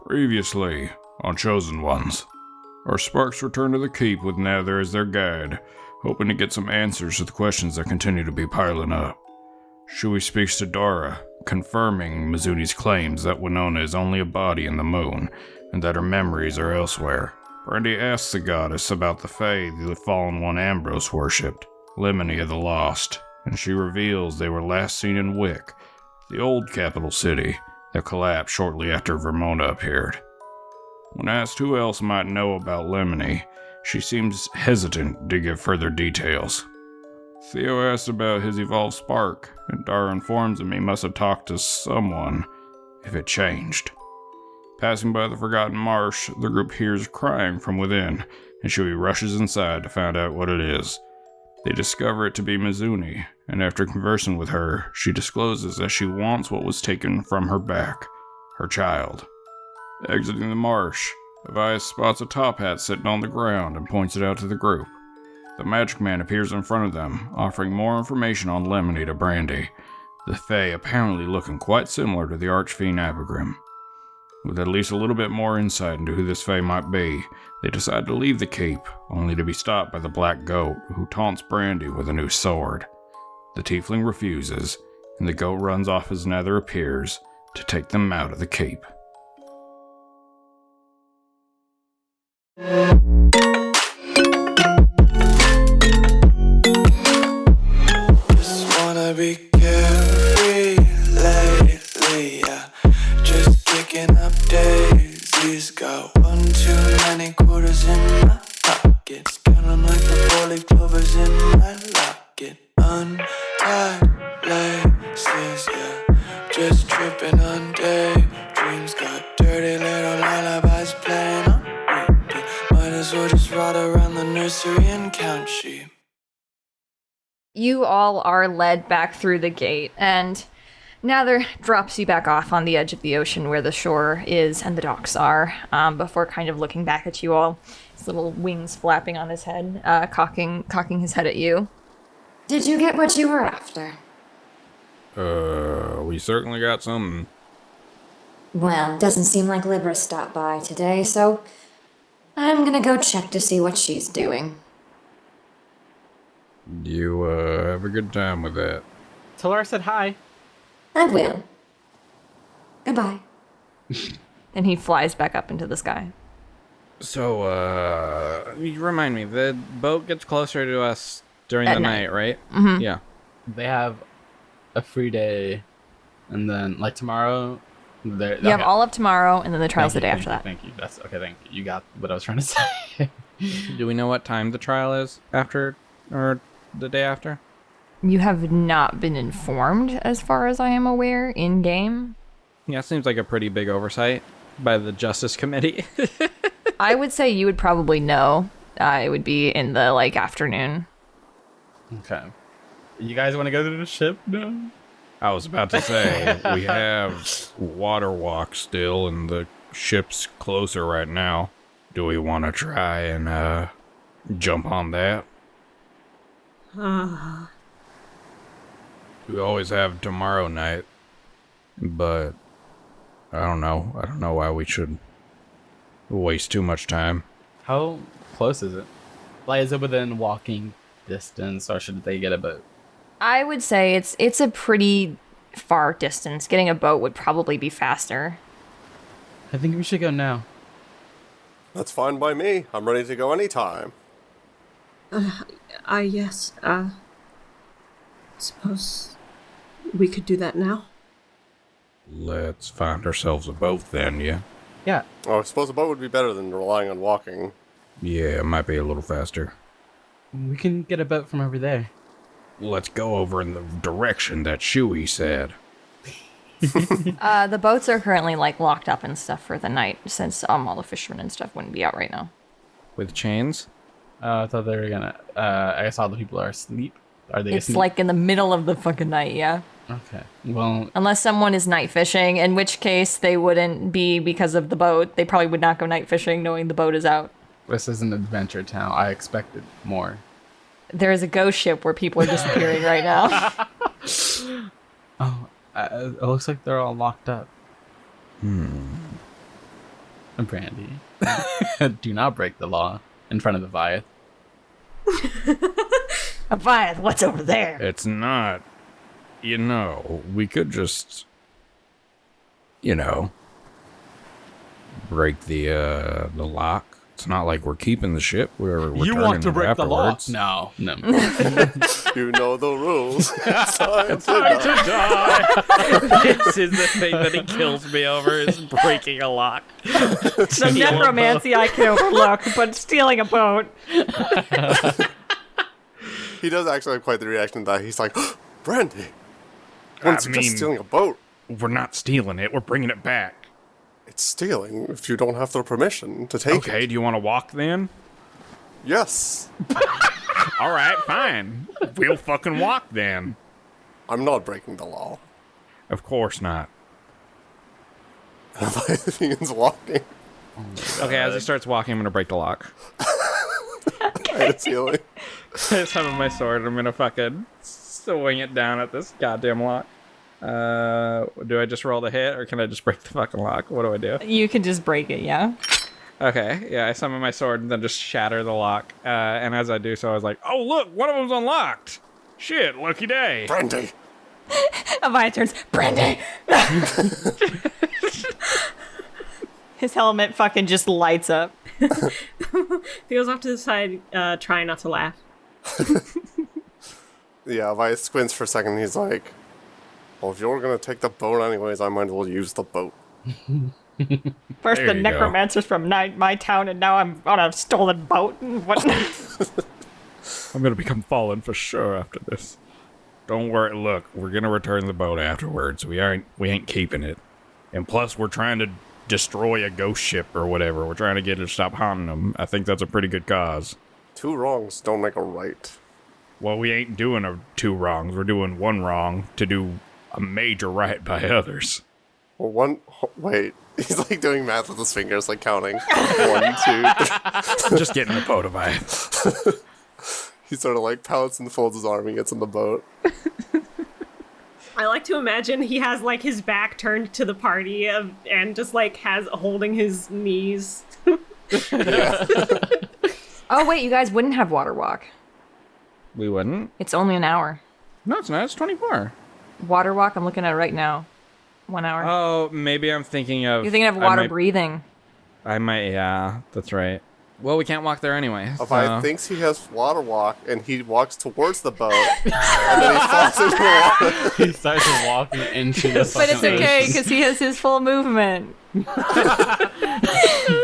Previously, on Chosen Ones, our sparks return to the keep with Nether as their guide, hoping to get some answers to the questions that continue to be piling up. Shui speaks to Dara, confirming Mizuni's claims that Winona is only a body in the moon, and that her memories are elsewhere. Brandy asks the goddess about the fae the fallen one Ambrose worshipped, Lemony of the Lost, and she reveals they were last seen in Wick, the old capital city that collapsed shortly after Vermona appeared. When asked who else might know about Lemony, she seems hesitant to give further details. Theo asks about his evolved spark, and Dara informs him he must have talked to someone if it changed. Passing by the Forgotten Marsh, the group hears crying from within, and Shui rushes inside to find out what it is. They discover it to be Mizuni, and after conversing with her, she discloses that she wants what was taken from her back, her child. Exiting the marsh, Avayath spots a top hat sitting on the ground and points it out to the group. The magic man appears in front of them, offering more information on Lemony to Brandy, the fae apparently looking quite similar to the Archfiend Abigrim. With at least a little bit more insight into who this fae might be, they decide to leave the keep, only to be stopped by the black goat, who taunts Brandy with a new sword. The tiefling refuses, and the goat runs off as Nether appears to take them out of the keep. Just wanna be carefree lately, yeah. Just kicking up daisies. Got one too many quarters in my pockets. Count 'em like the 4-leaf clovers in my locket. Untied laces, yeah. Just tripping on daydreams. Got dirty little lullabies playing on repeat. Might as well just ride around the nursery and count sheep. You all are led back through the gate, and Nether drops you back off on the edge of the ocean where the shore is and the docks are, before kind of looking back at you all, his little wings flapping on his head, cocking his head at you. Did you get what you were after? We certainly got something. Well, doesn't seem like Libra stopped by today, so I'm gonna go check to see what she's doing. You, have a good time with that. Tell her I said hi. I will. Goodbye. And he flies back up into the sky. So, you remind me, the boat gets closer to us during At the night. night, right? Mm-hmm. Yeah. They have a free day, and then, like, tomorrow... You have all of tomorrow, and then the trial's the day after that. Thank you. That's okay. Thank you. You got what I was trying to say. Do we know what time the trial is after, or the day after? You have not been informed, as far as I am aware, in-game. Yeah, it seems like a pretty big oversight by the Justice Committee. I would say you would probably know. It would be in the, afternoon. Okay. You guys want to go to the ship now? I was about to say, we have water walk still, and the ship's closer right now. Do we want to try and, jump on that? We always have tomorrow night, but I don't know. I don't know why we should waste too much time. How close is it? Like, is it within walking distance, or should they get a boat? I would say it's a pretty far distance. Getting a boat would probably be faster. I think we should go now. That's fine by me. I'm ready to go anytime. Yes. Suppose we could do that now? Let's find ourselves a boat then, yeah? Yeah. Oh, I suppose a boat would be better than relying on walking. Yeah, it might be a little faster. We can get a boat from over there. Let's go over in the direction that Shui said. The boats are currently locked up and stuff for the night, since all the fishermen and stuff wouldn't be out right now. With chains? I thought they were gonna... I guess all the people are asleep. Are they It's asleep? in the middle of the fucking night, yeah. Okay. Well... Unless someone is night fishing, in which case they wouldn't be because of the boat. They probably would not go night fishing knowing the boat is out. This is an adventure town. I expected more. There is a ghost ship where people are disappearing right now. Oh, it looks like they're all locked up. Brandy, do not break the law in front of the Avayath. Avayath, what's over there? It's not. We could just, break the lock. It's not like we're keeping the ship. We're You want to break afterwards. the law? No. You know the rules. It's time to die. This is the thing that he kills me over, is breaking a lock. The necromancy I can overlook, but stealing a boat. He does actually have quite the reaction to that. He's like, Brandy, once just stealing a boat. We're not stealing it. We're bringing it back. It's stealing if you don't have the permission to take it. Okay, do you want to walk then? Yes. All right, fine. We'll fucking walk then. I'm not breaking the law. Of course not. Avayath begins walking. Okay, as he starts walking, I'm going to break the lock. I had a feeling. I just have my sword. I'm going to fucking swing it down at this goddamn lock. Do I just roll the hit, or can I just break the fucking lock? What do I do? You can just break it, yeah? Okay, yeah, I summon my sword and then just shatter the lock. And as I do so, I was like, oh, look, one of them's unlocked. Shit, lucky day. Brandy. Avayath turns, Brandy! His helmet fucking just lights up. Theo's off to the side, trying not to laugh. Yeah, Avayath squints for a second. He's like, well, if you're going to take the boat anyways, I might as well use the boat. First There the you go. necromancers from my town, and now I'm on a stolen boat. What? I'm going to become fallen for sure after this. Don't worry. Look, we're going to return the boat afterwards. We ain't keeping it. And plus, we're trying to destroy a ghost ship or whatever. We're trying to get it to stop haunting them. I think that's a pretty good cause. 2 wrongs don't make a right. Well, we ain't doing 2 wrongs. We're doing 1 wrong to do a major right by others. Well, wait. He's like doing math with his fingers, like counting. 1, 2, Just get in the boat, Avayath. He sort of like pouts and folds his arm and gets in the boat. I like to imagine he has like his back turned to the party and just like has holding his knees. Oh, wait, you guys wouldn't have water walk. We wouldn't? It's only an hour. No, it's not. It's 24. Water walk, I'm looking at it right now. 1 hour. Oh, maybe I'm thinking of... You're thinking of water breathing. I might, yeah, that's right. Well, we can't walk there anyway. Avayath thinks he has water walk, and he walks towards the boat, and then he falls into the water. He starts walking into the But it's fucking okay, ocean. because he has his full movement.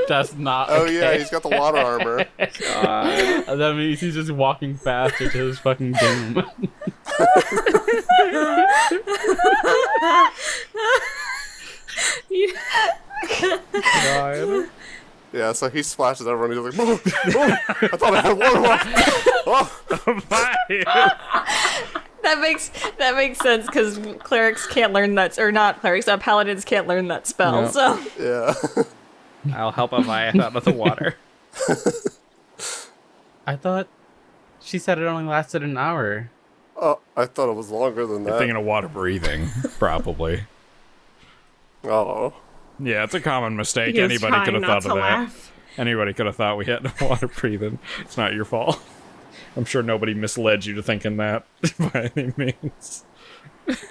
That's not Oh okay. yeah, he's got the water armor. That means he's just walking faster to his fucking doom. Yeah, so he splashes everyone. He's like, "Move, move! I thought I had water walk." Oh. That makes sense, because clerics can't learn that, or not clerics, paladins can't learn that spell, Yep. so... Yeah. I'll help Avayath out of the water. I thought she said it only lasted an hour. Oh, I thought it was longer than You're that. thinking of water breathing, probably. Oh. Yeah, it's a common mistake. He was Anybody could trying have not thought of to that. laugh. Anybody could have thought we had water breathing. It's not your fault. I'm sure nobody misled you to thinking that by any means. It's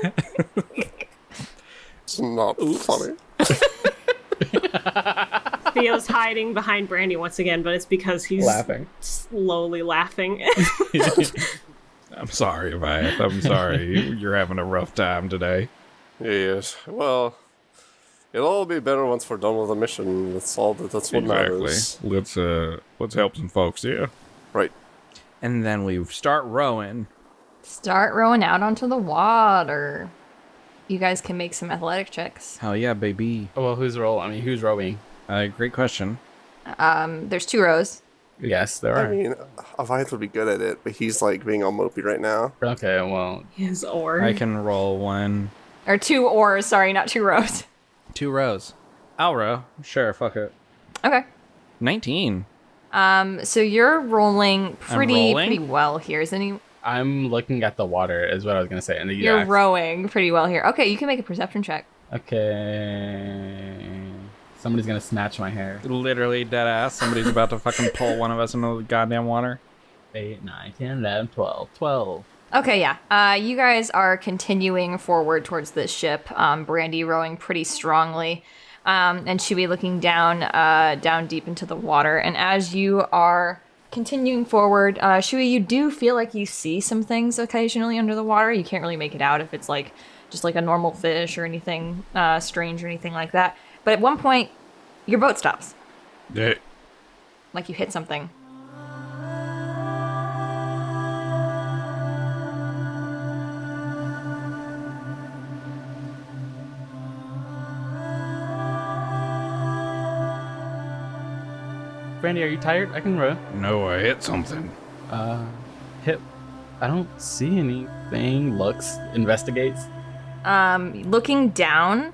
not funny. Theo's hiding behind Brandy once again, but it's because he's Laughing. slowly laughing. I'm sorry, Avayath. I'm sorry. You're having a rough time today. Yes. Well, it'll all be better once we're done with the mission. That's all. That's what matters. Let's help some folks, yeah. Right. And then we start rowing. Start rowing out onto the water. You guys can make some athletic checks. Hell yeah, baby. Oh, well, who's rowing? Great question. There's 2 rows. Yes, there I are. mean, Avayath would be good at it, but he's like being all mopey right now. Okay, well, His oar. I can roll 1. Or 2 oars, sorry, not 2 rows. 2 rows. I'll row. Sure, fuck it. Okay. 19. So you're rolling rolling? pretty well here. I'm looking at the water, is what I was gonna say. And You're rowing pretty well here. Okay, you can make a perception check. Okay. Somebody's gonna snatch my hair. Literally dead ass. Somebody's about to fucking pull one of us into the goddamn water. 8, 9, 10, 11, 12. 12. Okay, yeah. You guys are continuing forward towards this ship. Brandy rowing pretty strongly, and Shui looking down deep into the water. And as you are continuing forward, Shui, you do feel like you see some things occasionally under the water. You can't really make it out if it's like just like a normal fish or anything strange or anything like that. But at one point, your boat stops. Yeah. Like you hit something. Brandy, are you tired? I can row. No, I hit something. Hit. I don't see anything. Looks, investigates. Looking down,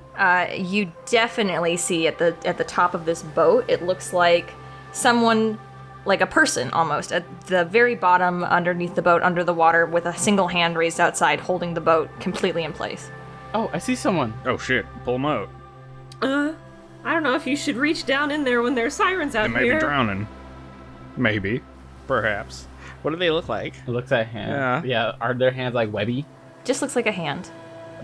you definitely see at the top of this boat, it looks like someone, like a person almost, at the very bottom underneath the boat, under the water, with a single hand raised outside, holding the boat completely in place. Oh, I see someone. Oh shit, pull him out. I don't know if you should reach down in there when there's sirens out They may here. be drowning. Maybe. Perhaps. What do they look like? It looks like hand. Yeah. Are their hands like webby? Just looks like a hand.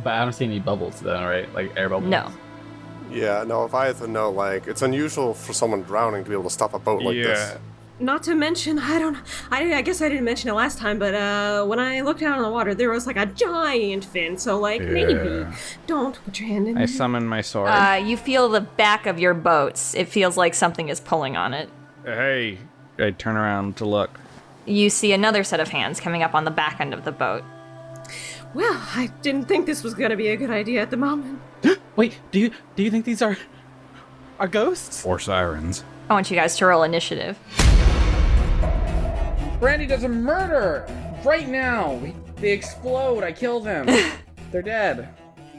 But I don't see any bubbles though, right? Like air bubbles. No. Yeah, no, if I had to know, like, it's unusual for someone drowning to be able to stop a boat like this. Not to mention, I guess I didn't mention it last time, but when I looked out on the water, there was like a giant fin, so like, maybe don't put your hand in I there. summon my sword. You feel the back of your boats. It feels like something is pulling on it. Hey. I turn around to look. You see another set of hands coming up on the back end of the boat. Well, I didn't think this was gonna be a good idea at the moment. Wait, do you think these are ghosts? Or sirens. I want you guys to roll initiative. Brandy does a murder right now. They explode. I kill them. They're dead.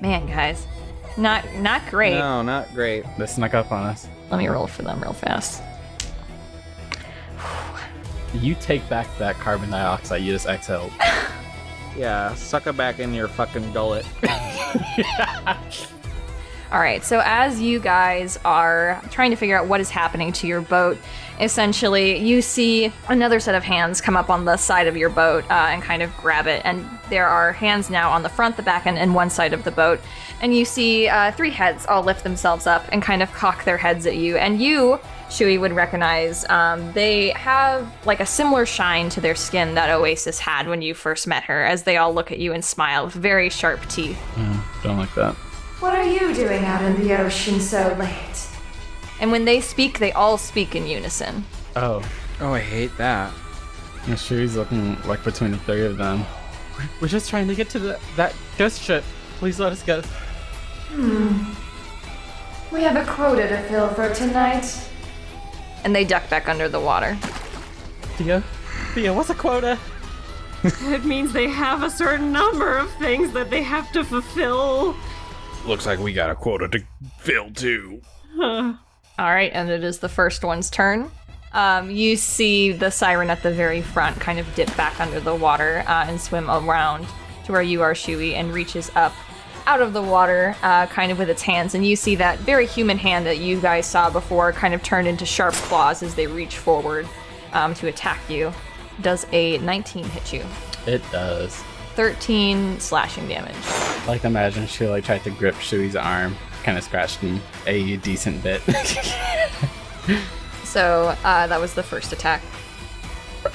Man, guys. Not great. No, not great. They snuck up on us. Let me roll for them real fast. You take back that carbon dioxide you just exhaled. Yeah, suck it back in your fucking gullet. All right, so as you guys are trying to figure out what is happening to your boat, essentially you see another set of hands come up on the side of your boat and kind of grab it. And there are hands now on the front, the back, and one side of the boat. And you see 3 heads all lift themselves up and kind of cock their heads at you. And you, Shui, would recognize they have like a similar shine to their skin that Oasis had when you first met her, as they all look at you and smile with very sharp teeth. Don't like that. What are you doing out in the ocean so late? And when they speak, they all speak in unison. Oh, Oh, I hate that. I'm sure he's looking like between the 3 of them. We're just trying to get to that ghost ship. Please let us go. We have a quota to fill for tonight. And they duck back under the water. Theo, what's a quota? It means they have a certain number of things that they have to fulfill. Looks like we got a quota to fill too. All right, and it is the first one's turn. You see the siren at the very front kind of dip back under the water and swim around to where you are, Shui, and reaches up out of the water kind of with its hands. And you see that very human hand that you guys saw before kind of turned into sharp claws as they reach forward to attack you. Does a 19 hit you? It does. 13 slashing damage. I like to imagine she like tried to grip Shui's arm, kind of scratched him a decent bit. So that was the first attack.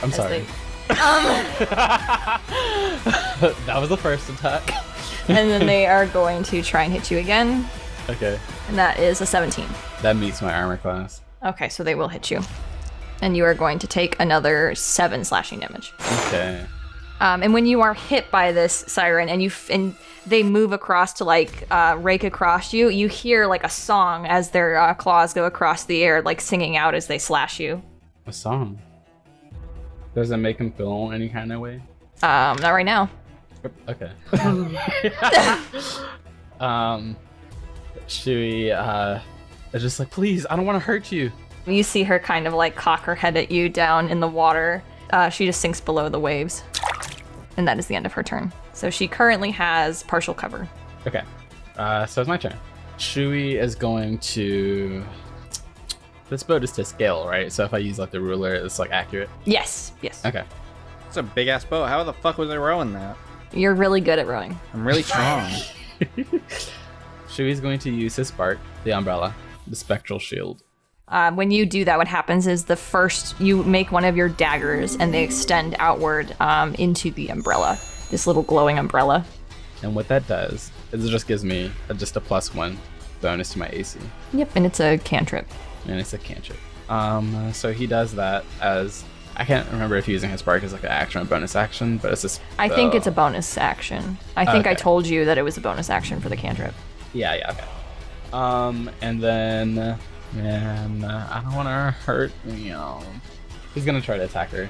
I'm sorry. That was the first attack. And then they are going to try and hit you again. Okay. And that is a 17. That meets my armor class. Okay, so they will hit you. And you are going to take another 7 slashing damage. Okay. And when you are hit by this siren and they move across to like rake across you, you hear like a song as their claws go across the air, like singing out as they slash you. A song. Does it make him feel any kind of way? Not right now. Okay. Shui is just like, please, I don't want to hurt you. You see her kind of like cock her head at you down in the water. She just sinks below the waves. And that is the end of her turn. So she currently has partial cover. Okay. So it's my turn. Shui is going to... This boat is to scale, right? So if I use like the ruler, it's like accurate? Yes. Okay. It's a big ass boat. How the fuck was I rowing that? You're really good at rowing. I'm really strong. Shui's going to use his spark, the umbrella, the spectral shield. When you do that, what happens is you make one of your daggers and they extend outward into the umbrella, this little glowing umbrella. And what that does is it just gives me just a +1 bonus to my AC. Yep, and it's a cantrip. And it's a cantrip. So he does that as... I can't remember if using his spark is like an action or bonus action, but it's just... I think it's a bonus action. I think I told you that it was a bonus action for the cantrip. Yeah, okay. And then... Man, I don't want to hurt, He's gonna try to attack her.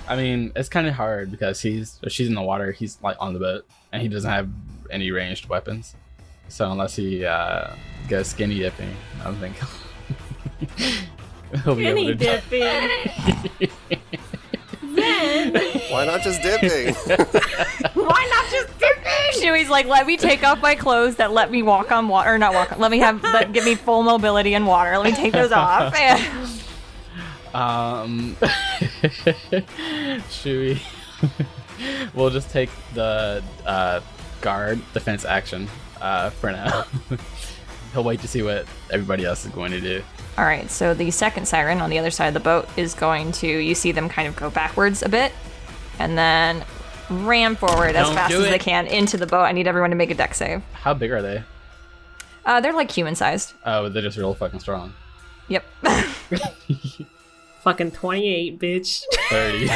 I mean, it's kind of hard because she's in the water, he's like on the boat, and he doesn't have any ranged weapons. So unless he goes skinny dipping, I don't think he'll be able to dipping. Then Why not just dipping? why not just dipping? Shui's like, let me take off my clothes that let me walk on water, or not walk on, that give me full mobility in water. Let me take those off. Shui we'll just take the guard defense action for now. He'll wait to see what everybody else is going to do. All right, so the second siren on the other side of the boat is going to, you see them kind of go backwards a bit, and then ram forward as fast as they can into the boat. I need everyone to make a dex save. How big are they? They're like human-sized. Oh, they're just real fucking strong. Yep. Fucking 28, bitch. 30.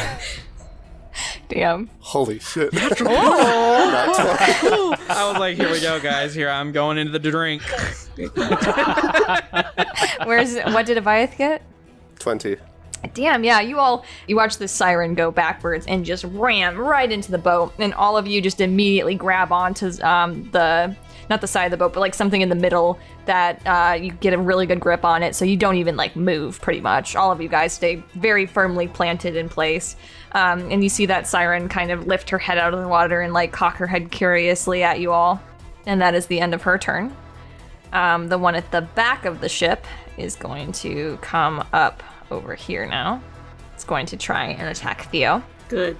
Damn. Holy shit. I was like, here we go, guys. Here, I'm going into the drink. What did Avayath get? 20. Damn, yeah, you watch the siren go backwards and just ram right into the boat, and all of you just immediately grab onto not the side of the boat, but like something in the middle that you get a really good grip on it, so you don't even like move pretty much. All of you guys stay very firmly planted in place. And you see that siren kind of lift her head out of the water and like cock her head curiously at you all. And that is the end of her turn. The one at the back of the ship is going to come up over here now. It's going to try and attack Theo. Good.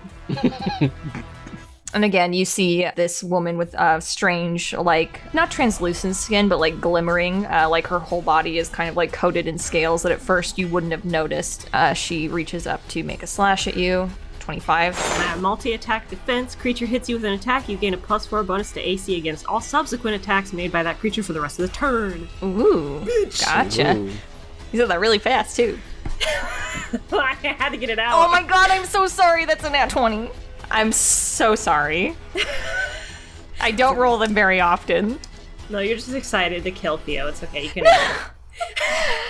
And again, you see this woman with strange, like, not translucent skin, but like glimmering, like her whole body is kind of like coated in scales that at first you wouldn't have noticed. She reaches up to make a slash at you. 25. Multi-attack defense. Creature hits you with an attack, you gain a +4 bonus to AC against all subsequent attacks made by that creature for the rest of the turn. Ooh, gotcha. Ooh. You said that really fast, too. I had to get it out. Oh my god, I'm so sorry. That's a nat 20. I'm so sorry. I don't roll them very often. No, you're just excited to kill Theo. It's okay. You can.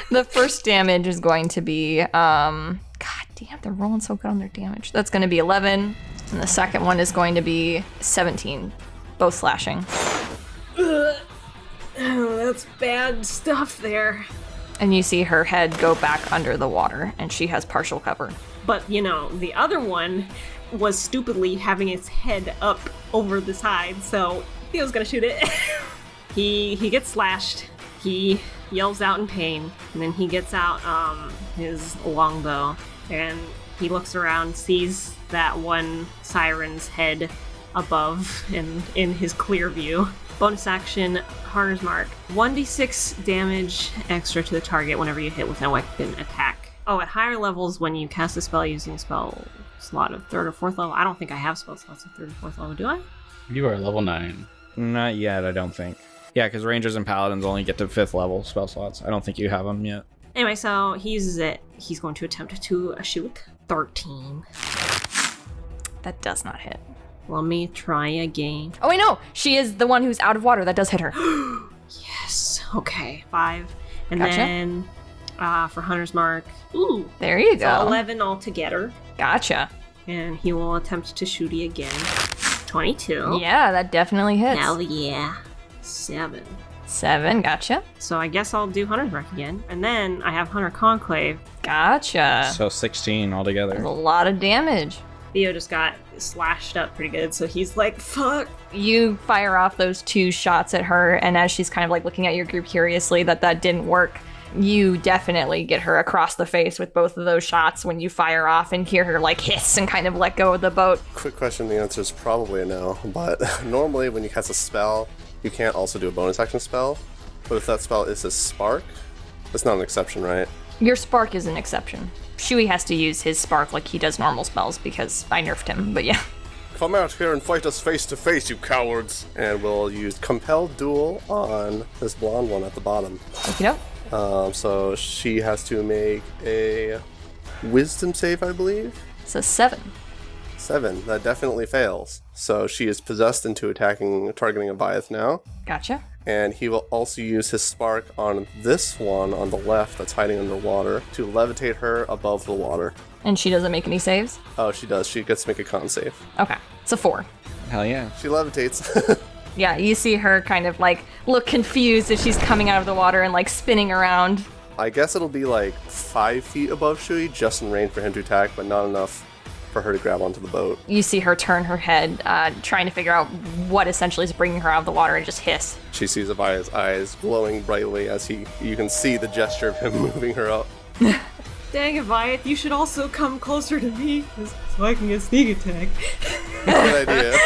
The first damage is going to be, God damn, they're rolling so good on their damage. That's going to be 11, and the second one is going to be 17, both slashing. Oh, that's bad stuff there. And you see her head go back under the water, and she has partial cover. But, the other one was stupidly having its head up over the side, so Theo's gonna shoot it. He gets slashed. He yells out in pain, and then he gets out his longbow, and he looks around, sees that one siren's head above in his clear view. Bonus action, Hunter's Mark. 1d6 damage extra to the target whenever you hit with a weapon attack. Oh, at higher levels, when you cast a spell using a spell slot of 3rd or 4th level. I don't think I have spell slots of 3rd or 4th level, do I? You are level 9. Not yet, I don't think. Yeah, because Rangers and Paladins only get to 5th level spell slots. I don't think you have them yet. Anyway, so he uses it. He's going to attempt to shoot. 13. That does not hit. Let me try again. Oh, wait, no! She is the one who's out of water. That does hit her. Yes. Okay. 5. And gotcha. Then for Hunter's Mark. Ooh. There you go. So 11 altogether. Gotcha. And he will attempt to shoot you again. 22. Yeah, that definitely hits. Hell yeah. 7. 7, gotcha. So I guess I'll do Hunter's Mark again. And then I have Hunter Conclave. Gotcha. So 16 altogether. That's a lot of damage. Theo just got slashed up pretty good, so he's like, fuck. You fire off those 2 shots at her, and as she's kind of like looking at your group curiously that didn't work, you definitely get her across the face with both of those shots when you fire off and hear her like hiss and kind of let go of the boat. Quick question, the answer is probably a no, but normally when you cast a spell, you can't also do a bonus action spell, but if that spell is a spark, that's not an exception, right? Your spark is an exception. Shui has to use his spark like he does normal spells because I nerfed him, but yeah. Come out here and fight us face to face, you cowards! And we'll use Compel Duel on this blonde one at the bottom. Okie doke. So she has to make a wisdom save, I believe? It's a 7. 7. That definitely fails. So she is possessed into targeting Avayath now. Gotcha. And he will also use his spark on this one on the left that's hiding underwater to levitate her above the water. And she doesn't make any saves? Oh, she does. She gets to make a con save. Okay. It's a 4. Hell yeah. She levitates. Yeah, you see her kind of like look confused as she's coming out of the water and like spinning around. I guess it'll be like 5 feet above Shui, just in range for him to attack, but not enough for her to grab onto the boat. You see her turn her head, trying to figure out what essentially is bringing her out of the water and just hiss. She sees Avayath's eyes glowing brightly as you can see the gesture of him moving her up. Dang, Avayath, you should also come closer to me so I can get sneak attack. Good idea.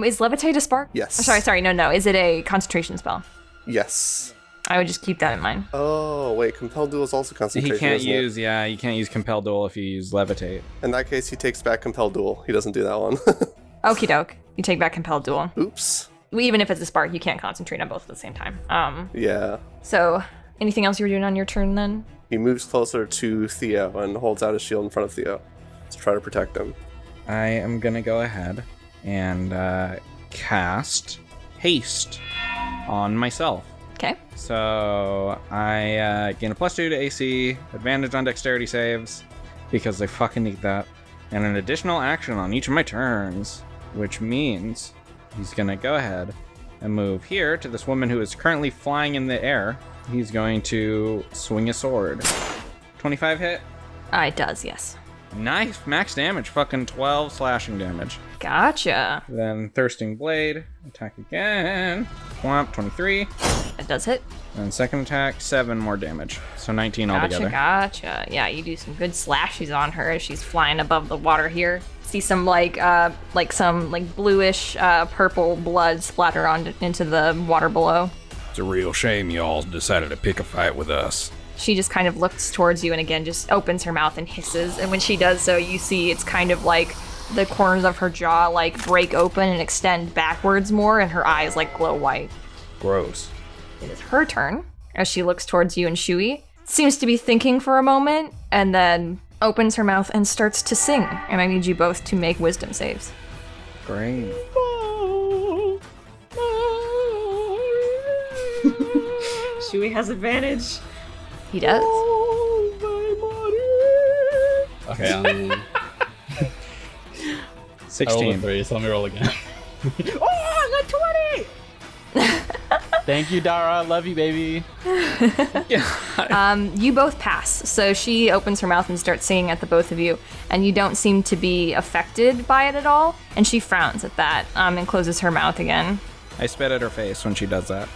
Is levitate a spark? Yes. Oh, sorry, no. Is it a concentration spell? Yes. I would just keep that in mind. Oh, wait, Compel Duel is also concentration, You can't isn't it? you can't use Compel Duel if you use Levitate. In that case, he takes back Compel Duel. He doesn't do that one. Okie doke. You take back Compelled Duel. Oops. Even if it's a spark, you can't concentrate on both at the same time. Yeah. So, anything else you were doing on your turn then? He moves closer to Theo and holds out his shield in front of Theo to try to protect him. I am gonna go ahead and cast Haste on myself. Okay. So I gain a +2 to AC, advantage on dexterity saves, because I fucking need that, and an additional action on each of my turns, which means he's gonna go ahead and move here to this woman who is currently flying in the air. He's going to swing a sword. 25 hit? It does, yes. Nice, max damage, fucking 12 slashing damage. Gotcha. Then Thirsting Blade, attack again. Whomp, 23. It does hit. And second attack, 7 more damage. So 19 altogether. Gotcha. Yeah, you do some good slashes on her as she's flying above the water here. See some some bluish purple blood splatter into the water below. It's a real shame y'all decided to pick a fight with us. She just kind of looks towards you and again just opens her mouth and hisses. And when she does so, you see it's kind of like the corners of her jaw like break open and extend backwards more, and her eyes like glow white. Gross. It is her turn as she looks towards you and Shui. Seems to be thinking for a moment and then opens her mouth and starts to sing. And I need you both to make wisdom saves. Great. Shui has advantage. He does. Okay, 16. 3, so let me roll again. Oh, I got 20! Thank you, Dara. Love you, baby. You both pass. So she opens her mouth and starts singing at the both of you, and you don't seem to be affected by it at all. And she frowns at that and closes her mouth again. I spit at her face when she does that.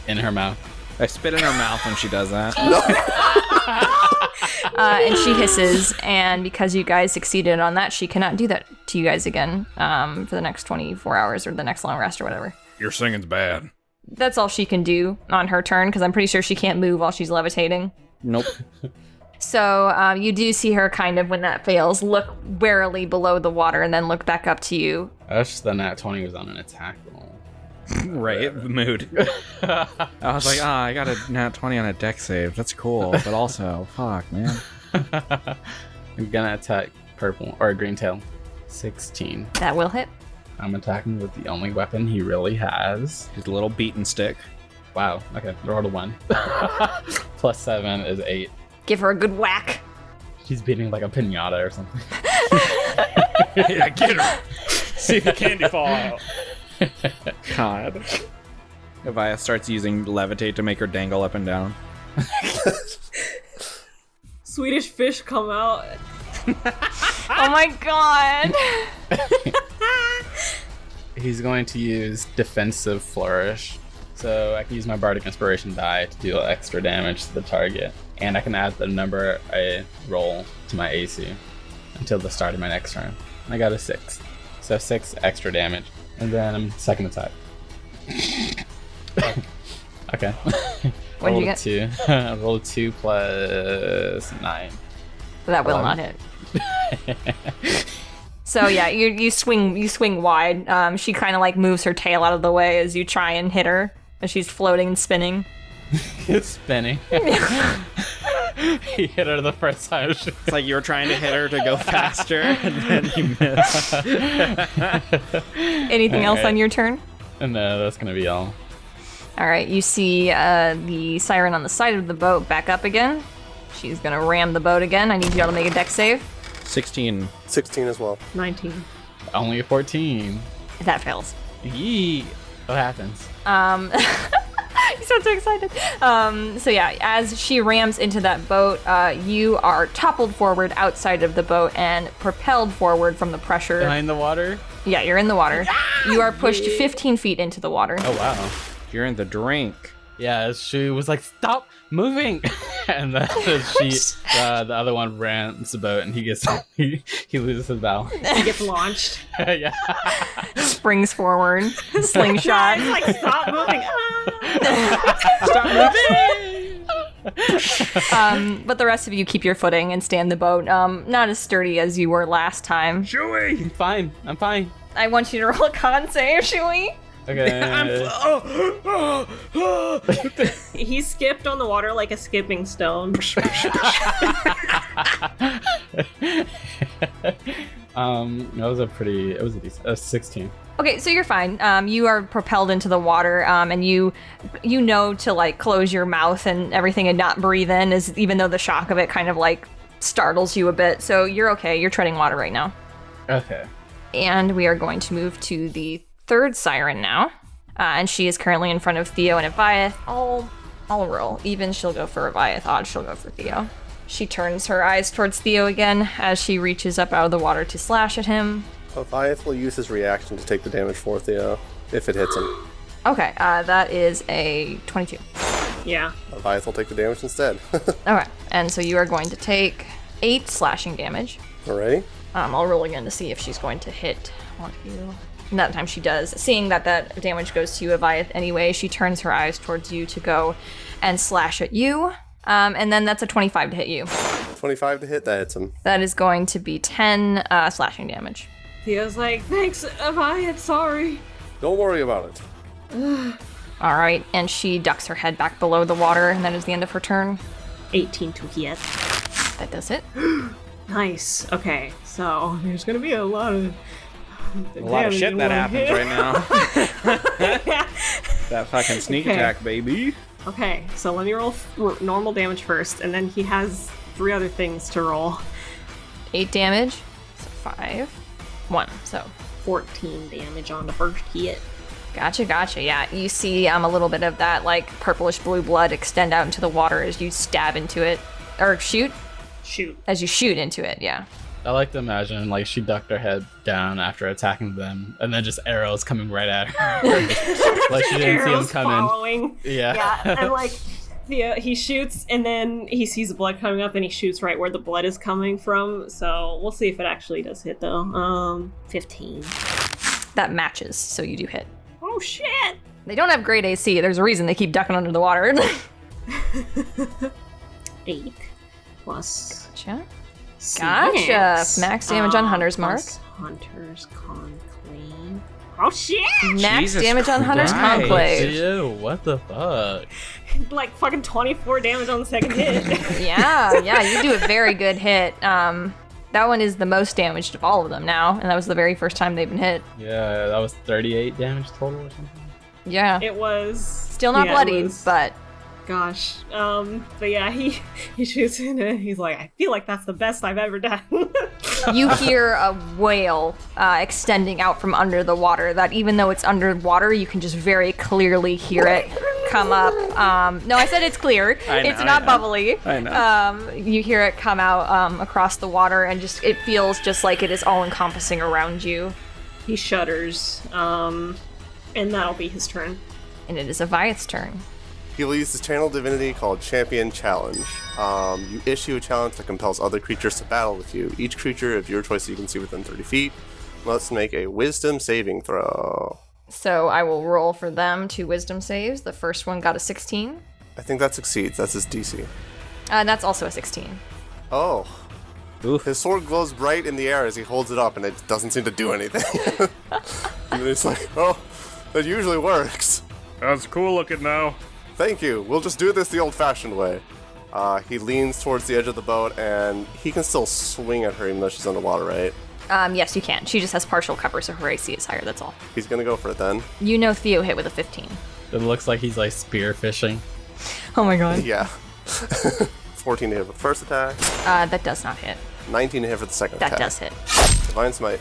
In her mouth. I spit in her mouth when she does that. And she hisses, and because you guys succeeded on that, she cannot do that to you guys again for the next 24 hours or the next long rest or whatever. Your singing's bad. That's all she can do on her turn, because I'm pretty sure she can't move while she's levitating. Nope. So you do see her kind of, when that fails, look warily below the water and then look back up to you. That's just the nat 20 was on an attack roll. Right, the mood. I was like, I got a nat 20 on a deck save. That's cool, but also, fuck, man. I'm gonna attack purple, or green tail. 16. That will hit. I'm attacking with the only weapon he really has. His little beaten stick. Wow, okay, rolled a 1. Plus 7 is 8. Give her a good whack. She's beating like a pinata or something. Yeah, get her. See the candy fall out. God. Avayath starts using levitate to make her dangle up and down. Swedish fish come out. Oh my god! He's going to use defensive flourish. So I can use my Bardic Inspiration die to deal extra damage to the target. And I can add the number I roll to my AC until the start of my next turn. I got a 6. So 6 extra damage. And then second attack. Okay. What did you get? 2. I rolled 2 plus 9. That will not hit. So yeah, you swing wide. She kind of like moves her tail out of the way as you try and hit her as she's floating and spinning. It's spinning. He hit her the first time. It's like you were trying to hit her to go faster, and then you missed. Anything else on your turn? No, that's gonna be all. All right, you see the siren on the side of the boat back up again. She's gonna ram the boat again. I need y'all to make a dex save. 16. 16 as well. 19. Only a 14. That fails. Yee. What happens? You sound so excited. So yeah, as she rams into that boat, you are toppled forward outside of the boat and propelled forward from the pressure. Behind the water? Yeah, you're in the water. You are pushed 15 feet into the water. Oh, wow. You're in the drink. Yeah, she was like, stop moving! And then the other one rams the boat and he loses his bow. He gets launched. Yeah. Springs forward, slingshot. It's like, stop moving. Stop moving! But the rest of you keep your footing and stay in the boat. Not as sturdy as you were last time. Shui! I'm fine. I want you to roll a con save, Shui. Okay. He skipped on the water like a skipping stone. It was a decent, 16. Okay, so you're fine. You are propelled into the water, and you know to like close your mouth and everything and not breathe in, even though the shock of it kind of like startles you a bit. So you're okay. You're treading water right now. Okay. And we are going to move to the third siren now, and she is currently in front of Theo and Avayath. I'll roll. Even she'll go for Avayath. Odd she'll go for Theo. She turns her eyes towards Theo again as she reaches up out of the water to slash at him. Avayath will use his reaction to take the damage for Theo, if it hits him. Okay, that is a 22. Yeah. Avayath will take the damage instead. Okay, and so you are going to take 8 slashing damage. Alrighty. I'll roll again to see if she's going to hit on you. And that time she does. Seeing that damage goes to you, Avayath, anyway, she turns her eyes towards you to go and slash at you. And then that's a 25 to hit you. 25 to hit, that hits him. That is going to be 10 slashing damage. Theo's like, thanks, Avayath, sorry. Don't worry about it. All right, and she ducks her head back below the water, and that is the end of her turn. 18 to hit. That does it. Nice. Okay, so there's gonna be a lot of shit that happens right now. That fucking sneak attack, baby. Okay, so let me roll normal damage first, and then he has 3 other things to roll. 8 damage, so 5, 1, so 14 damage on the first hit. Gotcha. Yeah, you see a little bit of that like purplish blue blood extend out into the water as you stab into it, or shoot as you shoot into it. Yeah. I like to imagine like she ducked her head down after attacking them, and then just arrows coming right at her. Like she didn't see them coming. Following. Yeah. And like he shoots, and then he sees the blood coming up, and he shoots right where the blood is coming from. So we'll see if it actually does hit though. 15. That matches, so you do hit. Oh shit! They don't have great AC. There's a reason they keep ducking under the water. 8 plus. Gotcha. Max damage on Hunter's Mark. Hunter's Conclave. Oh shit! Max Jesus damage on Hunter's Christ. Conclave. Ew, what the fuck? Like fucking 24 damage on the second hit. Yeah, you do a very good hit. That one is the most damaged of all of them now, and that was the very first time they've been hit. Yeah, that was 38 damage total or something. Yeah. It was Still not bloodied, but... Gosh. But yeah, he shoots in it. He's like, I feel like that's the best I've ever done. You hear a wail extending out from under the water that even though it's underwater, you can just very clearly hear it come up. No, I said it's clear. It's not bubbly. I know. You hear it come out across the water, and it feels just like it is all encompassing around you. He shudders, and that'll be his turn. And it is Avayath's turn. He will use his channel divinity called Champion Challenge. You issue a challenge that compels other creatures to battle with you. Each creature of your choice you can see within 30 feet must make a wisdom saving throw. So I will roll for them 2 wisdom saves. The first one got a 16. I think that succeeds. That's his DC. That's also a 16. Oh. Oof. His sword glows bright in the air as he holds it up, and it doesn't seem to do anything. And he's like, oh, that usually works. That's cool looking now. Thank you. We'll just do this the old-fashioned way. He leans towards the edge of the boat, and he can still swing at her even though she's underwater, right? Yes, you can. She just has partial cover, so her AC is higher, that's all. He's gonna go for it then. You know Theo hit with a 15. It looks like he's like spear fishing. Oh my god. Yeah. 14 to hit for the first attack. That does not hit. 19 to hit for the second attack. That does hit. Divine Smite.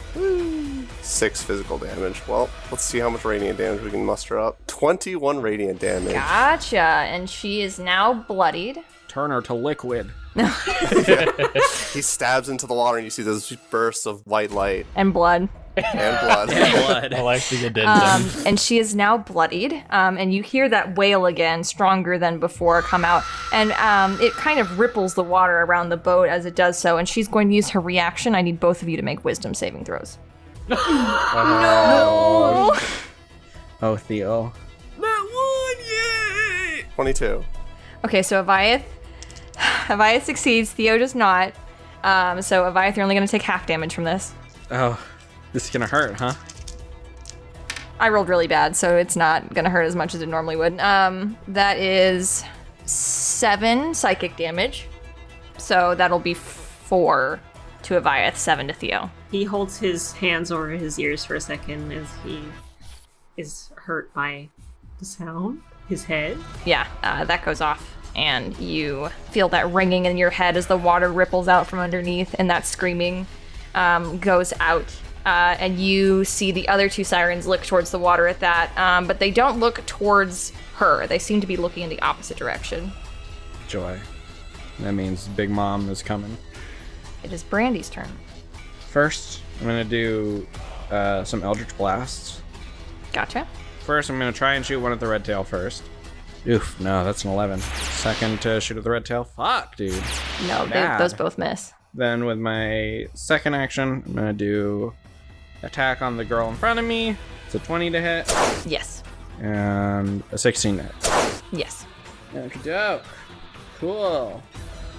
6 physical damage. Well, let's see how much radiant damage we can muster up. 21 radiant damage. Gotcha. And she is now bloodied. Turn her to liquid. He stabs into the water and you see those bursts of white light And blood. and blood. I like the addendum. And she is now bloodied. And you hear that wail again, stronger than before, come out. And it kind of ripples the water around the boat as it does so. And she's going to use her reaction. I need both of you to make wisdom saving throws. No! Oh, Theo. 22. Okay, so Avayath succeeds. Theo does not. So Avayath, you're only going to take half damage from this. Oh, this is gonna hurt, huh? I rolled really bad, so it's not going to hurt as much as it normally would. That is 7 psychic damage. So that'll be 4 to Avayath, 7 to Theo. He holds his hands over his ears for a second as he is hurt by the sound. His head. Yeah, that goes off. And you feel that ringing in your head as the water ripples out from underneath, and that screaming goes out. And you see the other 2 sirens look towards the water at that, but they don't look towards her. They seem to be looking in the opposite direction. Joy. That means Big Mom is coming. It is Brandy's turn. First, I'm gonna do some Eldritch Blasts. Gotcha. First, I'm gonna try and shoot one at the red tail first. Oof, no, that's an 11. Second to shoot at the red tail. Fuck, dude. No, those both miss. Then with my second action, I'm gonna do attack on the girl in front of me. It's a 20 to hit. Yes. And a 16 to hit. Yes. Okey-doke. Cool.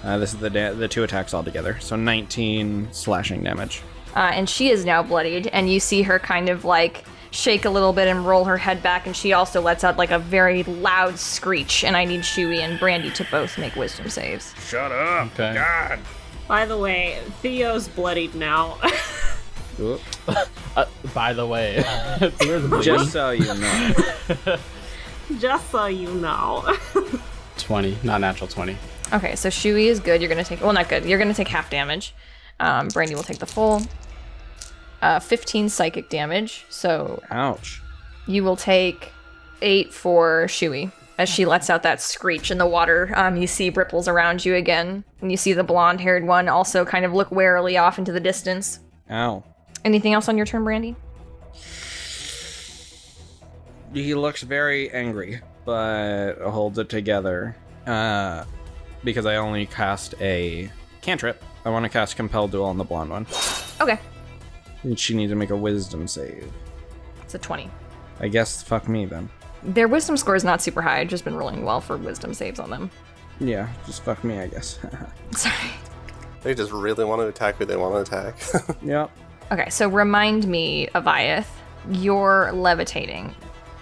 This is the 2 attacks all together. So 19 slashing damage. And she is now bloodied, and you see her kind of like shake a little bit and roll her head back, and she also lets out like a very loud screech, and I need Shui and Brandy to both make wisdom saves. Shut up. Okay. God. By the way, Theo's bloodied now. Oop. By the way, Just so you know. Just so you know. 20, not natural 20. Okay, so Shui is good. You're gonna take, well, not good. You're gonna take half damage. Brandy will take the full. 15 psychic damage. So Ouch. you will take 8 for Shui as she lets out that screech in the water. You see ripples around you again, and you see the blonde-haired one also kind of look warily off into the distance. Ow. Anything else on your turn, Brandy? He looks very angry, but holds it together. Because I only cast a cantrip. I want to cast Compel Duel on the blonde one. Okay. And she needs to make a wisdom save. It's a 20. I guess fuck me then. Their wisdom score is not super high. I've just been rolling well for wisdom saves on them. Yeah, just fuck me, I guess. Sorry. They just really want to attack who they want to attack. Yep. Okay, so remind me, Avayath, you're levitating.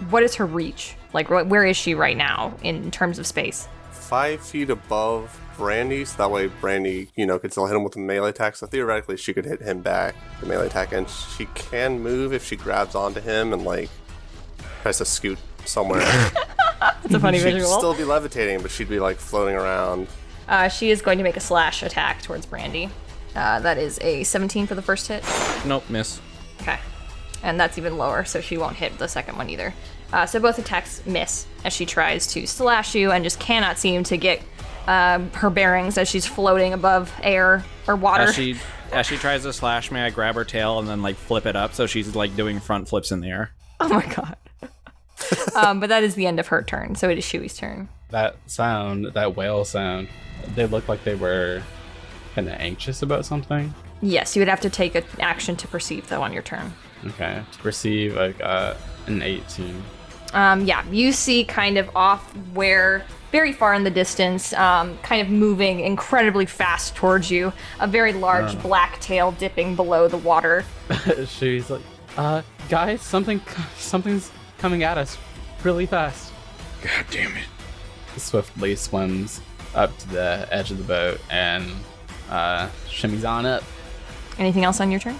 What is her reach? Like, where is she right now in terms of space? 5 feet above Brandy, so that way Brandy, could still hit him with a melee attack. So theoretically, she could hit him back, the melee attack, and she can move if she grabs onto him and tries to scoot somewhere. That's a funny She'd visual. still be levitating, but she'd be floating around. She is going to make a slash attack towards Brandy. That is a 17 for the first hit. Nope, miss. Okay. And that's even lower, so she won't hit the second one either. So both attacks miss as she tries to slash you and just cannot seem to get her bearings as she's floating above air or water. As she tries to slash me, I grab her tail and then like flip it up so she's like doing front flips in the air. Oh my god. But that is the end of her turn, so it is Shui's turn. That sound, that whale sound, they look like they were kind of anxious about something. Yes, you would have to take an action to perceive, though, on your turn. Okay. To perceive, like, an 18. Yeah, you see kind of off where, very far in the distance, kind of moving incredibly fast towards you, a very large black tail dipping below the water. She's like, guys, something's coming at us really fast. God damn it. Swiftly swims up to the edge of the boat and shimmies on up. Anything else on your turn?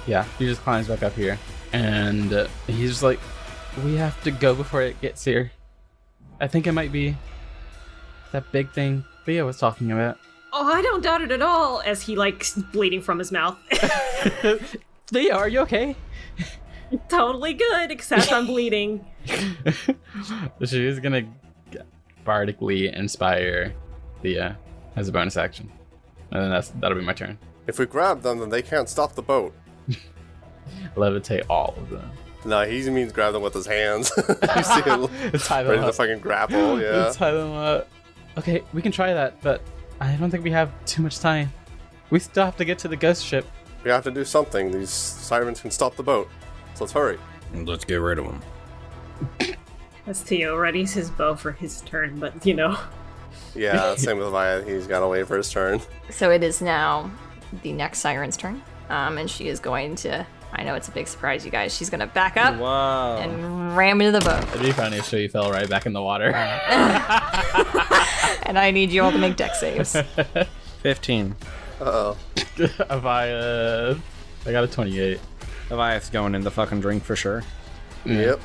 Yeah, he just climbs back up here. And he's just like, we have to go before it gets here. I think it might be that big thing Theo was talking about. Oh, I don't doubt it at all, as he, like, bleeding from his mouth. Theo, are you okay? Totally good, except I'm bleeding. She's gonna bardically inspire Theo as a bonus action. And then that'll be my turn. If we grab them, then they can't stop the boat. Levitate all of them. No, he means grab them with his hands. You see him Tie them ready to up. fucking grapple, yeah. Tie them up. Okay, we can try that, but I don't think we have too much time. We still have to get to the ghost ship. We have to do something. These sirens can stop the boat. So let's hurry. Let's get rid of them. As Theo readies his bow for his turn, but, you know. Yeah, same with Avayath. He's got to wait for his turn. So it is now the next Siren's turn. And she is going to, I know it's a big surprise, you guys, she's going to back up Wow. and ram into the boat. It'd be funny if Shui fell right back in the water. And I need you all to make deck saves. 15. Uh-oh. Avayath. I got a 28. Avayath's going in the fucking drink for sure. Yep.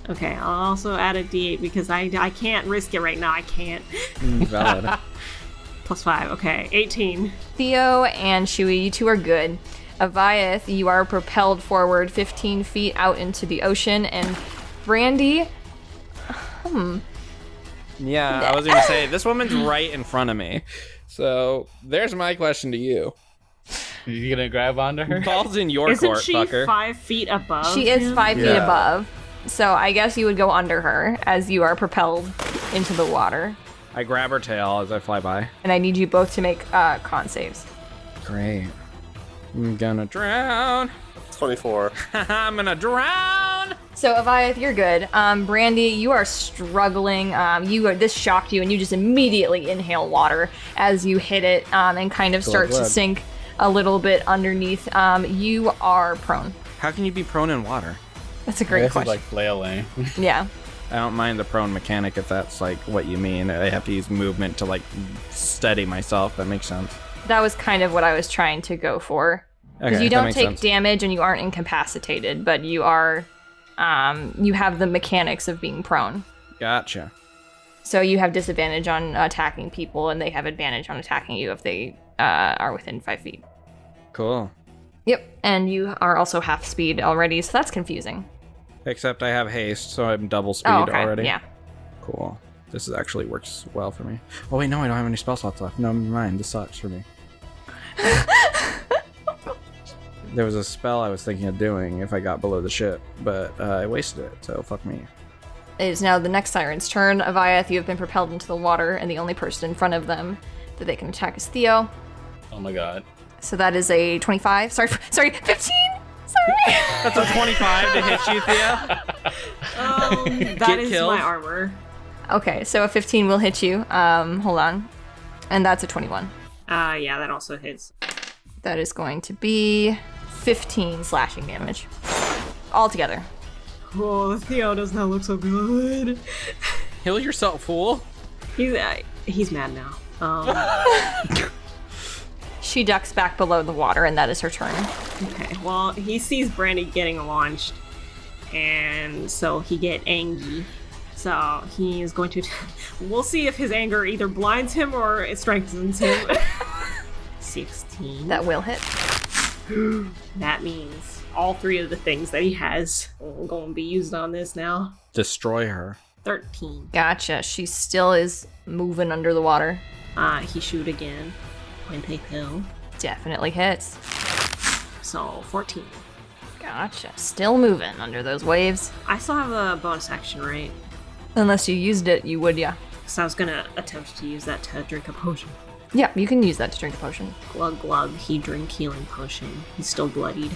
Okay, I'll also add a d8 because I can't risk it right now. I can't. Valid. +5. Okay, 18. Theo and Shui, you two are good. Avayath, you are propelled forward 15 feet out into the ocean, and Brandy, Yeah, I was gonna say, this woman's right in front of me. So, there's my question to you. Are you gonna grab onto her? Ball's in your Isn't court, she fucker. 5 feet above? she is him? 5 feet Yeah. above. So I guess you would go under her as you are propelled into the water. I grab her tail as I fly by. And I need you both to make con saves. Great. I'm gonna drown. 24. I'm gonna drown. So Avayath, you're good. Brandy, you are struggling. This shocked you, and you just immediately inhale water as you hit it, and kind of start to blood. sink a little bit underneath. You are prone. How can you be prone in water? That's a I great guess question. it's like flailing. Yeah. I don't mind the prone mechanic if that's like what you mean. I have to use movement to like steady myself. That makes sense. That was kind of what I was trying to go for. Because Okay, you that don't makes take sense. damage and you aren't incapacitated, but you are, you have the mechanics of being prone. Gotcha. So you have disadvantage on attacking people, and they have advantage on attacking you if they are within 5 feet. Cool. Yep, and you are also half speed already, so that's confusing. Except I have haste, so I'm double speed Oh, okay, already. yeah. Cool. This actually works well for me. Oh wait, no, I don't have any spell slots left. No, never mind. This sucks for me. There was a spell I was thinking of doing if I got below the ship, but I wasted it, so fuck me. It is now the next Siren's turn. Avayath, you have been propelled into the water, and the only person in front of them that they can attack is Theo. Oh my god. So that is a 25. Sorry, 15! Sorry! That's a 25 to hit you, Theo. That Get is killed. my armor. Okay, so a 15 will hit you. Hold on. And that's a 21. Yeah, that also hits. That is going to be 15 slashing damage. All together. Oh, Theo does not look so good. Heal yourself, fool. He's mad now. She ducks back below the water, and that is her turn. Okay, well, he sees Brandy getting launched, and so he get angry. So he is going to... We'll see if his anger either blinds him or it strengthens him. 16. That will hit. That means all 3 of the things that he has are going to be used on this now. Destroy her. 13. Gotcha. She still is moving under the water. He shoot again. 22. Definitely hits. So 14. Gotcha. Still moving under those waves. I still have a bonus action, right? Unless you used it, you would, yeah. So I was gonna attempt to use that to drink a potion. Yeah, you can use that to drink a potion. Glug glug, he drink healing potion. He's still bloodied.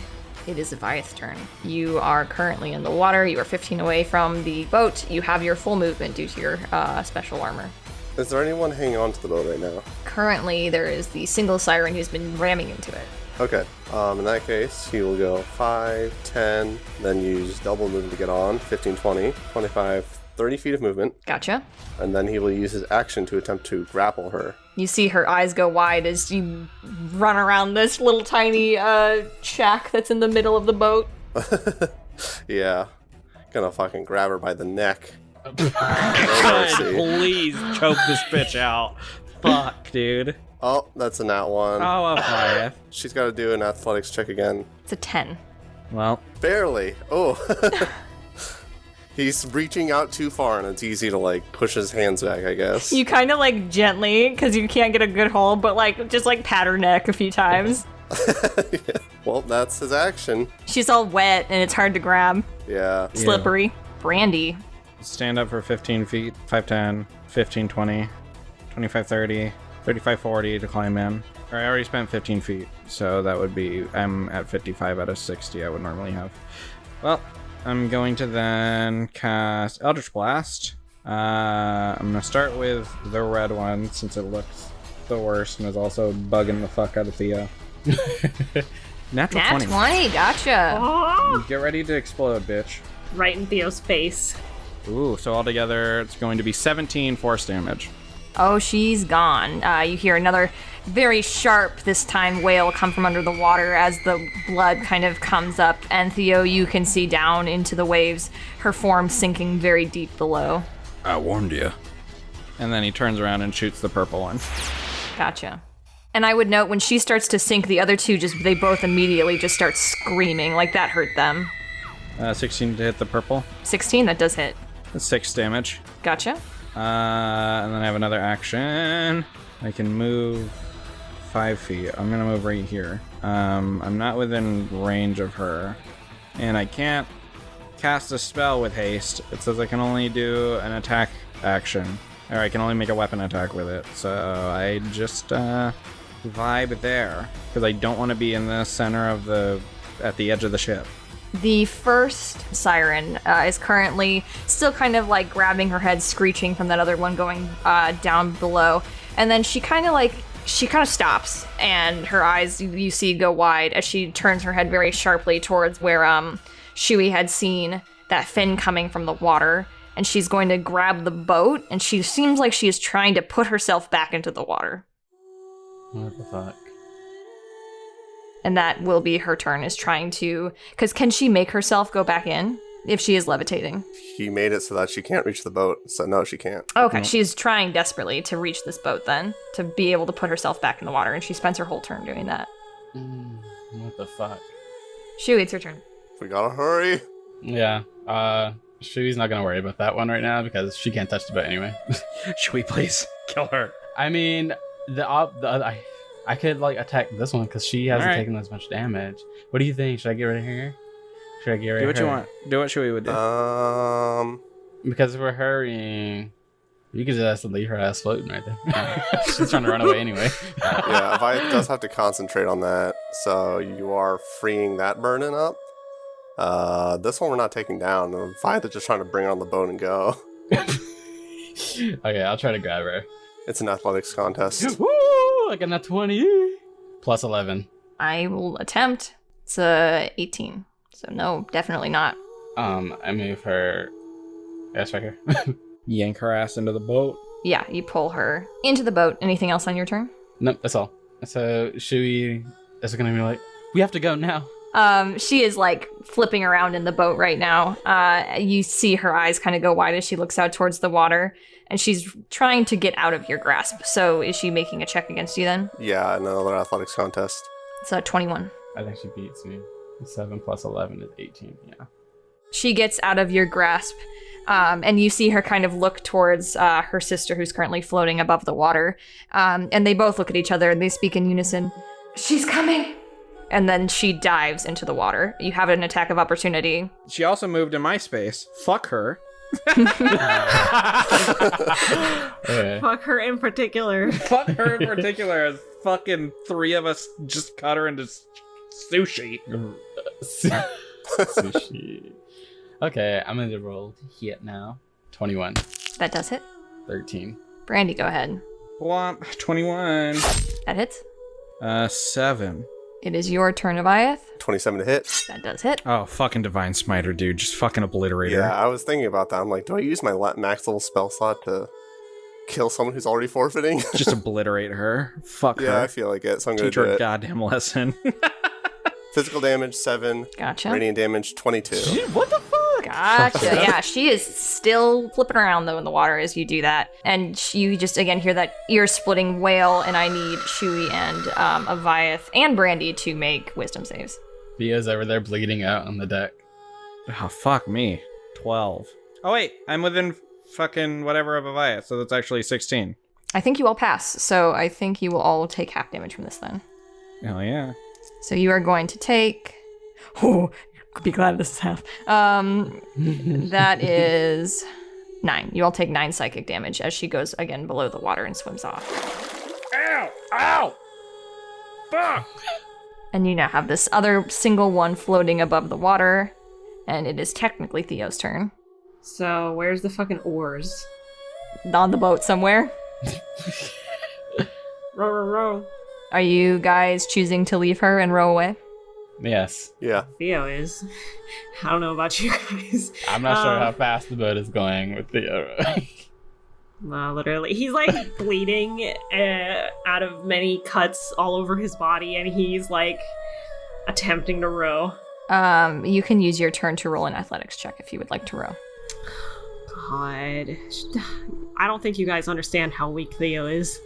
It is Avayath's turn. You are currently in the water. You are 15 away from the boat. You have your full movement due to your special armor. Is there anyone hanging on to the boat right now? Currently, there is the single siren who's been ramming into it. Okay, in that case, he will go 5, 10, then use double movement to get on, 15, 20, 25, 30 feet of movement. Gotcha. And then he will use his action to attempt to grapple her. You see her eyes go wide as you run around this little tiny shack that's in the middle of the boat. Yeah, gonna fucking grab her by the neck. God, please choke this bitch out. Fuck, dude. Oh, that's a nat 1. Oh, Avayath. She's got to do an athletics check again. It's a 10. Well, Barely. Oh. He's reaching out too far, and it's easy to, like, push his hands back, I guess. You kind of, like, gently, because you can't get a good hold, but, like, just, like, pat her neck a few times. Yeah. Well, that's his action. She's all wet, and it's hard to grab. Yeah. Slippery. Brandy. stand up for 15 feet, 5, 10, 15, 20, 25, 30, 35, 40 to climb in. Or I already spent 15 feet, so that would be, I'm at 55 out of 60 I would normally have. Well, I'm going to then cast Eldritch Blast. I'm going to start with the red one, since it looks the worst and is also bugging the fuck out of Theo. Natural 20. 20, gotcha. Oh! Get ready to explode, bitch. Right in Theo's face. Ooh, so altogether it's going to be 17 force damage. Oh, she's gone. You hear another very sharp, this time, wail come from under the water as the blood kind of comes up. And Theo, you can see down into the waves, her form sinking very deep below. I warned you. And then he turns around and shoots the purple one. Gotcha. And I would note, when she starts to sink, the other two they both immediately just start screaming, like that hurt them. 16 to hit the purple. 16, that does hit. That's 6 damage. Gotcha. And then I have another action. I can move 5 feet. I'm gonna move right here. I'm not within range of her. And I can't cast a spell with haste. It says I can only do an attack action. Or I can only make a weapon attack with it. So I just vibe there. Because I don't want to be in the center of at the edge of the ship. The first siren is currently still kind of like grabbing her head, screeching from that other one going down below. And then she kind of stops, and her eyes you see go wide as she turns her head very sharply towards where Shui had seen that fin coming from the water. And she's going to grab the boat, and she seems like she is trying to put herself back into the water. What the fuck? And that will be her turn, is trying to... Because can she make herself go back in if she is levitating? He made it so that she can't reach the boat, so no, she can't. Okay, she's trying desperately to reach this boat then, to be able to put herself back in the water, and she spends her whole turn doing that. What the fuck? Shui, it's your turn. We gotta hurry. Yeah, Shui's not gonna worry about that one right now because she can't touch the boat anyway. Shui, please kill her. I mean, I could like attack this one because she hasn't taken as much damage. What do you think? Should I get rid of her? Should I get rid of her? Do what you want. Do what Shui would do. Because if we're hurrying, you could just leave her ass floating right there. She's trying to run away anyway. Yeah, Avayath does have to concentrate on that, so you are freeing that burden up. This one we're not taking down. Avayath is just trying to bring her on the boat and go. Okay, I'll try to grab her. It's an athletics contest. Woo! I got a 20 plus 11. I will attempt. It's a 18. So no, definitely not. I move her. Yes, right here. Yank her ass into the boat. Yeah, you pull her into the boat. Anything else on your turn? Nope, that's all. So Shui is gonna be like, we have to go now. She is like flipping around in the boat right now. You see her eyes kind of go wide as she looks out towards the water, and she's trying to get out of your grasp. So is she making a check against you then? Yeah, another athletics contest. It's a 21. I think she beats me. 7 plus 11 is 18, yeah. She gets out of your grasp, and you see her kind of look towards her sister who's currently floating above the water. And they both look at each other and they speak in unison. She's coming! And then she dives into the water. You have an attack of opportunity. She also moved in my space. Fuck her. Okay. Fuck her in particular. Fuck her in particular. As fucking 3 of us just cut her into sushi. Sushi. Okay, I'm gonna roll hit now. 21. That does hit. 13. Brandy, go ahead. Womp. 21. That hits. 7. It is your turn, Avayath. 27 to hit. That does hit. Oh, fucking Divine Smiter, dude. Just fucking obliterate her. Yeah, I was thinking about that. I'm like, do I use my max level spell slot to kill someone who's already forfeiting? Just obliterate her. Fuck her. Yeah, I feel like it, so I'm going Teach to her do a it. goddamn lesson. Physical damage, 7. Gotcha. Radiant damage, 22. What the fuck? Gotcha. Yeah, she is still flipping around though in the water as you do that, and you just again hear that ear-splitting wail. And I need Shui and Avayath and Brandy to make wisdom saves. Theo's over there bleeding out on the deck. Oh, fuck me. 12. Oh, wait. I'm within fucking whatever of Avayath, so that's actually 16. I think you all pass, so I think you will all take half damage from this then. Hell yeah. So you are going to take. Oh, be glad this is half. That is 9. You all take 9 psychic damage as she goes again below the water and swims off. Ow! Ow! Fuck! And you now have this other single one floating above the water, and it is technically Theo's turn. So, where's the fucking oars? On the boat somewhere. Row, row, row. Are you guys choosing to leave her and row away? Yes. Yeah. Theo is. I don't know about you guys. I'm not sure how fast the boat is going with Theo. No, literally. He's like bleeding out of many cuts all over his body, and he's like attempting to row. You can use your turn to roll an athletics check if you would like to row. God. I don't think you guys understand how weak Theo is.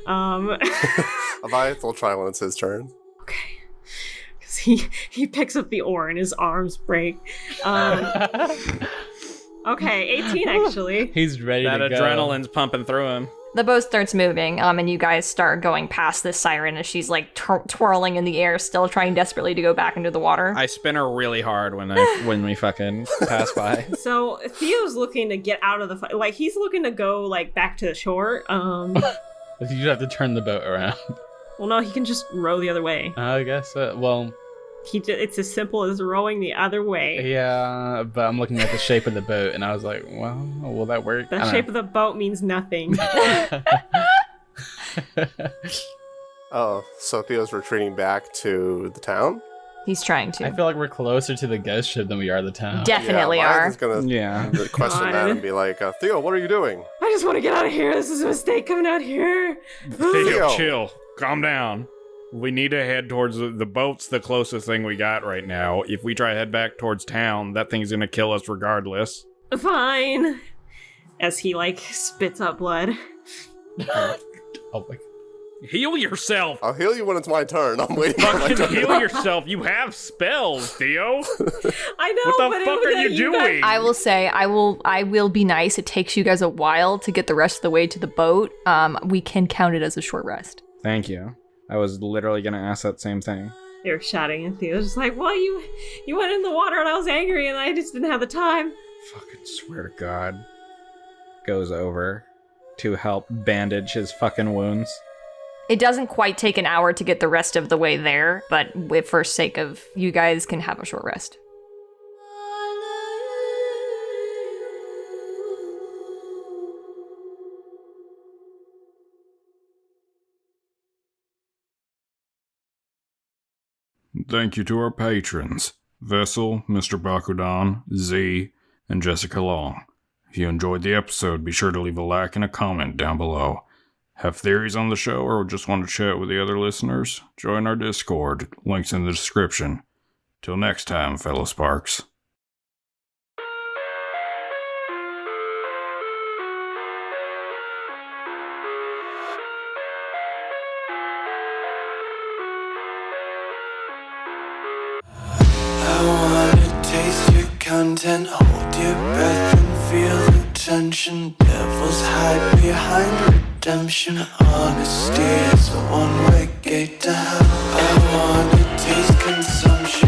Avayath will try when it's his turn. Okay. Because he picks up the oar and his arms break. Okay, 18 actually. He's ready That to go. adrenaline's pumping through him. The boat starts moving, and you guys start going past this siren as she's like twirling in the air, still trying desperately to go back into the water. I spin her really hard when we fucking pass by. So Theo's looking to get out of the like he's looking to go like back to the shore. You have to turn the boat around. Well, no, he can just row the other way. I guess. Well, It's as simple as rowing the other way. yeah, but I'm looking at the shape of the boat, and I was like, well, will that work? The shape of the boat means nothing. Oh, so Theo's retreating back to the town? He's trying to. I feel like we're closer to the ghost ship than we are the town. Definitely yeah, are. Avayath is gonna Yeah. question that God. and be like, Theo, what are you doing? I just want to get out of here. This is a mistake coming out here. Theo, chill. Calm down. We need to head towards the boat's the closest thing we got right now. If we try to head back towards town, that thing's gonna kill us regardless. Fine. As he like spits up blood. Oh my. Heal yourself! I'll heal you when it's my turn. I'm waiting for my Fucking turn. heal yourself! You have spells, Theo! I know. What but the fuck are you doing? I will say, I will be nice. It takes you guys a while to get the rest of the way to the boat. We can count it as a short rest. Thank you. I was literally gonna ask that same thing. They were shouting, and Theo's just like, "Well, you went in the water, and I was angry, and I just didn't have the time." Fucking swear to God. Goes over to help bandage his fucking wounds. It doesn't quite take an hour to get the rest of the way there, but for sake of you guys can have a short rest. Thank you to our patrons, Vessel, Mr. Bakudan, Z, and Jessica Long. If you enjoyed the episode, be sure to leave a like and a comment down below. Have theories on the show or just want to chat with the other listeners? Join our Discord, links in the description. Till next time, fellow Sparks. content. Hold your breath and feel the tension. Devils hide behind redemption. Honesty is a one-way gate to hell. I wanna taste consumption.